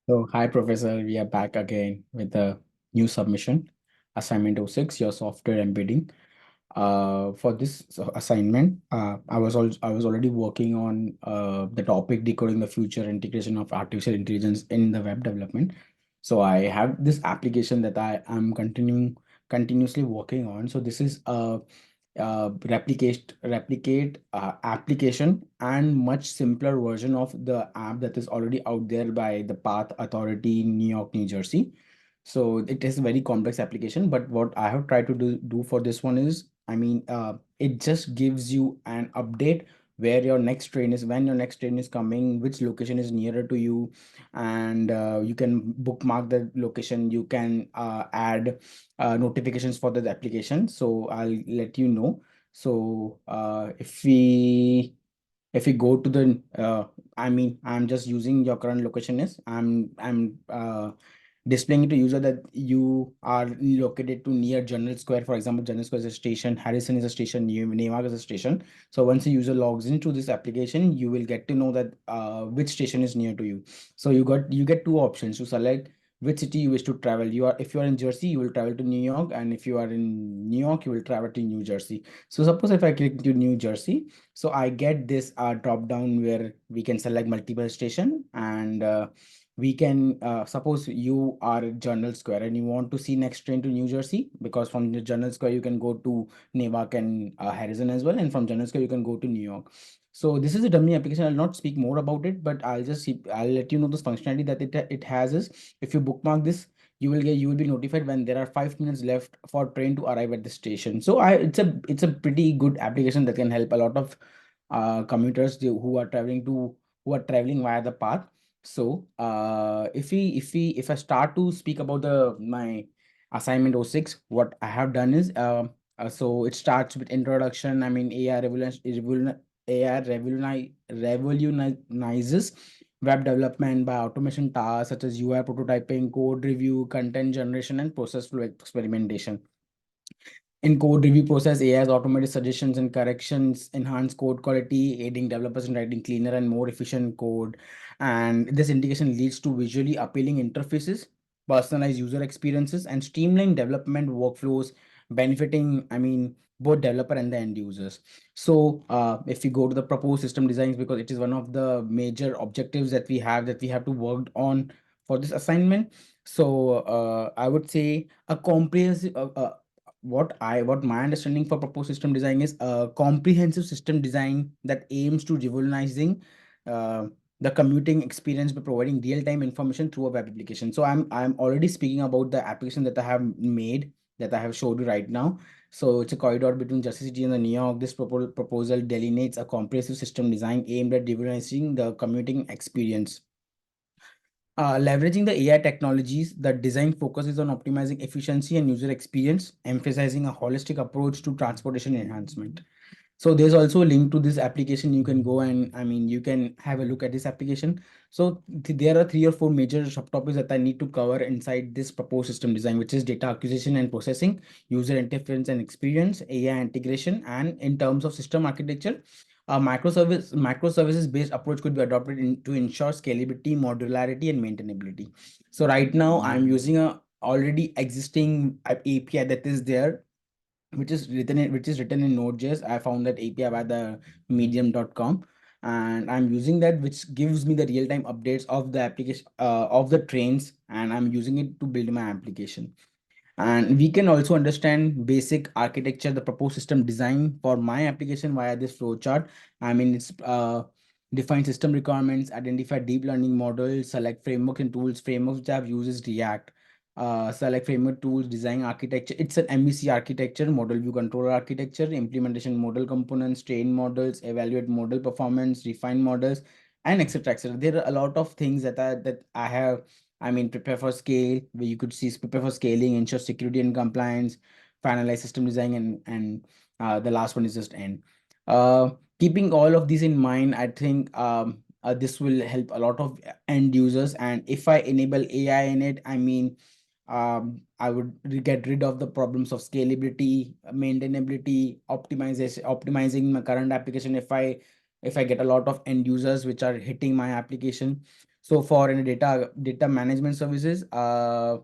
So, hi, Professor. We are back again with a new submission, assignment 06, your software embedding. For this assignment, I was already working on the topic decoding the future integration of artificial intelligence in the web development. So I have this application that I am continuously working on. So this is a replicate application and much simpler version of the app that is already out there by the Path Authority in New York, New Jersey. So it is a very complex application, but what I have tried to do for this one is, it just gives you an update where your next train is, when your next train is coming, which location is nearer to you, and you can bookmark the location. You can add notifications for the application. So I'll let you know. So if we go to the I'm just using your current location is I'm displaying it to user that you are located to near General Square. For example, General Square is a station, Harrison is a station, Newark is a station. So once the user logs into this application, you will get to know that which station is near to you. So you get two options to select which city you wish to travel. If you are in Jersey, you will travel to New York, and if you are in New York, you will travel to New Jersey. So suppose if I click to New Jersey, so I get this drop down where we can select multiple station, and we can suppose you are at General Square and you want to see next train to New Jersey, because from the General Square you can go to Newark and Harrison as well, and from General Square you can go to New York. So this is a dummy application. I'll not speak more about it, but I'll let you know this functionality that it has is, if you bookmark this, you will be notified when there are 5 minutes left for train to arrive at the station. So it's a pretty good application that can help a lot of commuters who are traveling via the path. So if I start to speak about the my assignment 06, what I have done is, so it starts with introduction. AI revolutionizes web development by automation tasks such as UI prototyping, code review, content generation, and process flow experimentation. In code review process, AI has automated suggestions and corrections, enhance code quality, aiding developers in writing cleaner and more efficient code. And this integration leads to visually appealing interfaces, personalized user experiences, and streamlined development workflows, benefiting, both developer and the end users. So if we go to the proposed system designs, because it is one of the major objectives that we have to work on for this assignment. So I would say a comprehensive what my understanding for proposed system design is a comprehensive system design that aims to revolutionizing uh, the commuting experience by providing real-time information through a web application. So I'm already speaking about the application that I have made, that I have showed you right now. So it's a corridor between Jersey City and the New York. This proposal delineates a comprehensive system design aimed at revolutionizing the commuting experience. Leveraging the AI technologies, the design focuses on optimizing efficiency and user experience, emphasizing a holistic approach to transportation enhancement. So there's also a link to this application. You can go and you can have a look at this application. So there are 3 or 4 major subtopics that I need to cover inside this proposed system design, which is data acquisition and processing, user interface and experience, AI integration, and in terms of system architecture, a microservices based approach could be adopted to ensure scalability, modularity, and maintainability. So right now I'm using a already existing API that is there, which is written in Node.js. I found that API by the medium.com, and I'm using that, which gives me the real-time updates of the application of the trains, and I'm using it to build my application. And we can also understand basic architecture, the proposed system design for my application via this flowchart. It's define system requirements, identify deep learning models, select frameworks and tools. Frameworks which I've used is React. Select framework tools, design architecture. It's an MVC architecture, model view controller architecture, implementation model components, train models, evaluate model performance, refine models, and etc. etc. There are a lot of things that I have. Prepare for scale, where you could see prepare for scaling, ensure security and compliance, finalize system design, and the last one is just end. Uh, Keeping all of these in mind, I think this will help a lot of end users. And if I enable AI in it, I would get rid of the problems of scalability, maintainability, optimizing my current application. If I get a lot of end users which are hitting my application, So for any data management services, what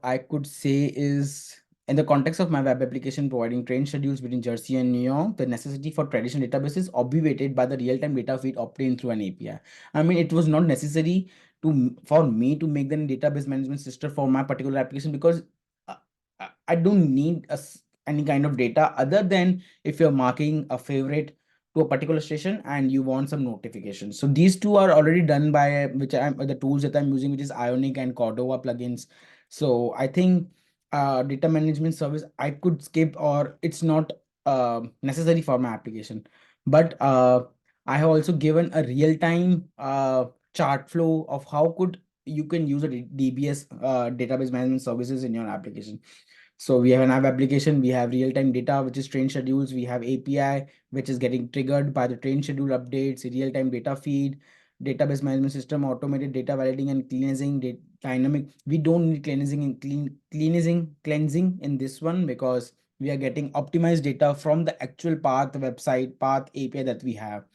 I could say is, in the context of my web application providing train schedules between Jersey and New York, the necessity for traditional databases obviated by the real-time data feed obtained through an API. I mean, it was not necessary for me to make the database management system for my particular application, because uh, I don't need any kind of data other than if you're marking a favorite to a particular station and you want some notifications. So these two are already done by which I'm the tools that I'm using, which is Ionic and Cordova plugins. So I think data management service I could skip, or it's not necessary for my application. But I have also given a real-time chart flow of how could you can use a DBS database management services in your application. So we have an app application, we have real-time data, which is train schedules, we have API, which is getting triggered by the train schedule updates, real-time data feed, database management system, automated data validating and cleansing, dynamic. We don't need cleansing and cleansing in this one, because we are getting optimized data from the actual path website, path API that we have.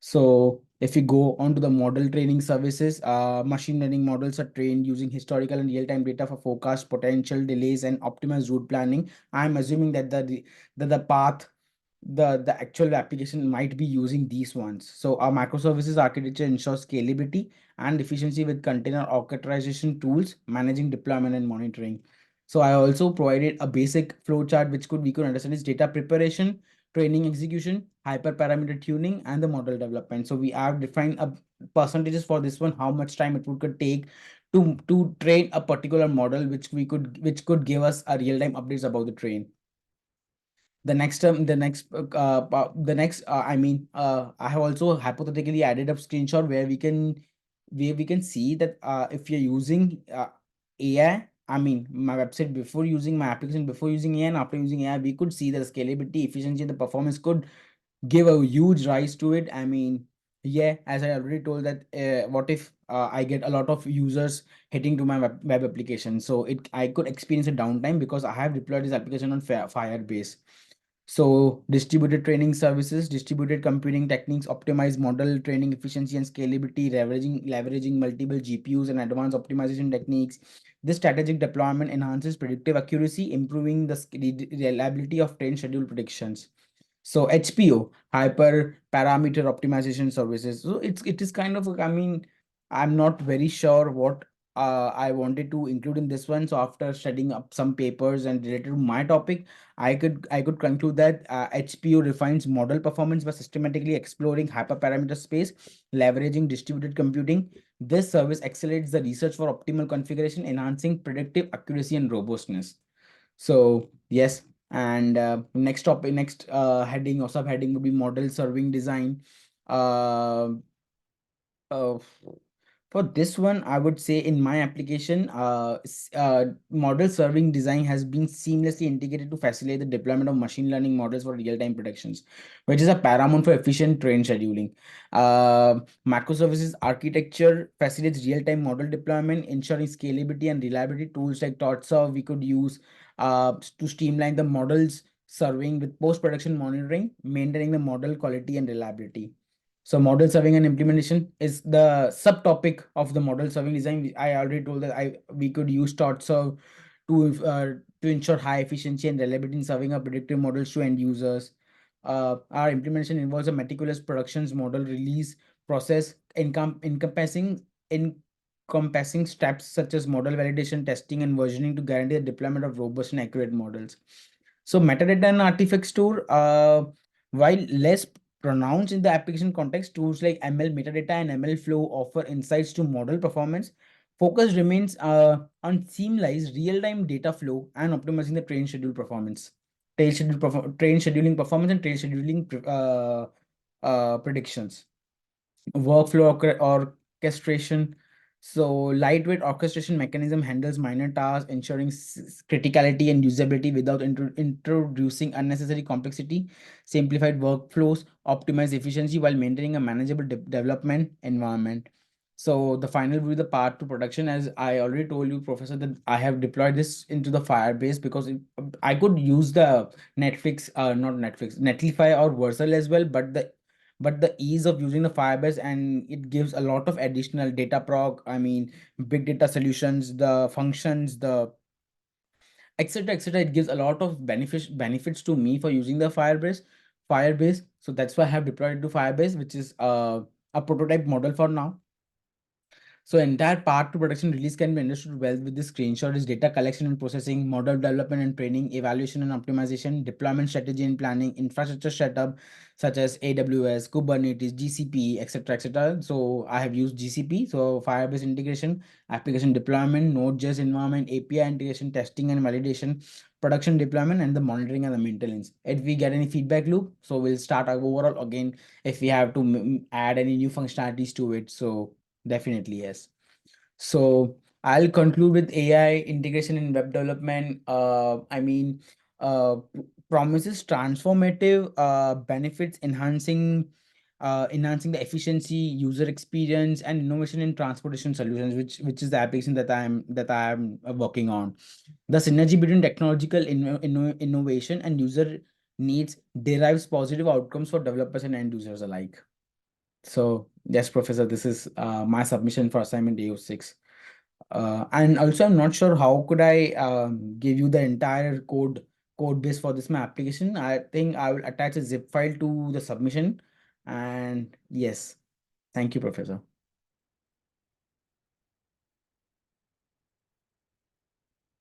So if we go on to the model training services, machine learning models are trained using historical and real-time data for forecast potential delays and optimized route planning. I'm assuming that the path, the actual application might be using these ones. So our microservices architecture ensures scalability and efficiency with container orchestration tools, managing deployment and monitoring. So I also provided a basic flowchart which we could understand is data preparation, training execution, hyperparameter tuning, and the model development. So we have defined a percentages for this one, how much time it could take to train a particular model, which could give us a real-time updates about the train. The next I mean, I have also hypothetically added a screenshot where we can see that if you're using AI, I mean my website before using my application, before using AI and after using AI, we could see that the scalability, efficiency, and the performance could give a huge rise to it. I mean, yeah, as I already told that what if I get a lot of users hitting to my web application, so I could experience a downtime because I have deployed this application on Firebase. So distributed training services, distributed computing techniques, optimize model training efficiency and scalability, leveraging multiple GPUs and advanced optimization techniques. This strategic deployment enhances predictive accuracy, improving the reliability of train schedule predictions. So HPO, hyper parameter optimization services. So it is kind of I mean, I'm not very sure what I wanted to include in this one. So after studying up some papers and related to my topic, I could conclude that HPO refines model performance by systematically exploring hyperparameter space, leveraging distributed computing. This service accelerates the research for optimal configuration, enhancing predictive accuracy and robustness. So yes, and next topic, next heading or subheading would be model serving design. Uh, uh, for this one, I would say in my application, model serving design has been seamlessly integrated to facilitate the deployment of machine learning models for real-time predictions, which is a paramount for efficient train scheduling. Microservices architecture facilitates real-time model deployment, ensuring scalability and reliability. Tools like ThoughtServe we could use to streamline the models serving with post-production monitoring, maintaining the model quality and reliability. So model serving and implementation is the subtopic of the model serving design. I already told that we could use ThoughtServe to ensure high efficiency and reliability in serving up predictive models to end users. Our implementation involves a meticulous productions model release process encompassing steps such as model validation, testing, and versioning to guarantee the deployment of robust and accurate models. So metadata and artifact store, while less pronounced in the application context, tools like ML metadata and ML flow offer insights to model performance. Focus remains on seamless real-time data flow and optimizing the train scheduling performance and train scheduling predictions. Workflow orchestration. So lightweight orchestration mechanism handles minor tasks, ensuring criticality and usability without introducing unnecessary complexity. Simplified workflows optimize efficiency while maintaining a manageable development environment. So the final will be the part to production. As I already told you, Professor, that I have deployed this into the Firebase because I could use the Netflix, not Netflix, Netlify or Versal as well, but the but the ease of using the Firebase, and it gives a lot of additional data prog, I mean, big data solutions, the functions, the etc etc. It gives a lot of benefits to me for using the Firebase. So that's why I have deployed it to Firebase, which is a prototype model for now. So entire path to production release can be understood well with this screenshot is data collection and processing, model development and training, evaluation and optimization, deployment strategy and planning, infrastructure setup such as AWS, Kubernetes, GCP, etc. etc. So I have used GCP. So Firebase integration, application deployment, Node.js environment, API integration, testing and validation, production deployment, and the monitoring and the maintenance. If we get any feedback loop, so we'll start our overall again if we have to add any new functionalities to it. So definitely, yes. So I'll conclude with AI integration in web development. Promises transformative benefits, enhancing the efficiency, user experience, and innovation in transportation solutions, which is the application that I am working on. The synergy between technological innovation and user needs derives positive outcomes for developers and end users alike. So yes, Professor, this is my submission for assignment AO6. And also, I'm not sure how could I give you the entire code base for this my application. I think I will attach a zip file to the submission. And yes, thank you, Professor.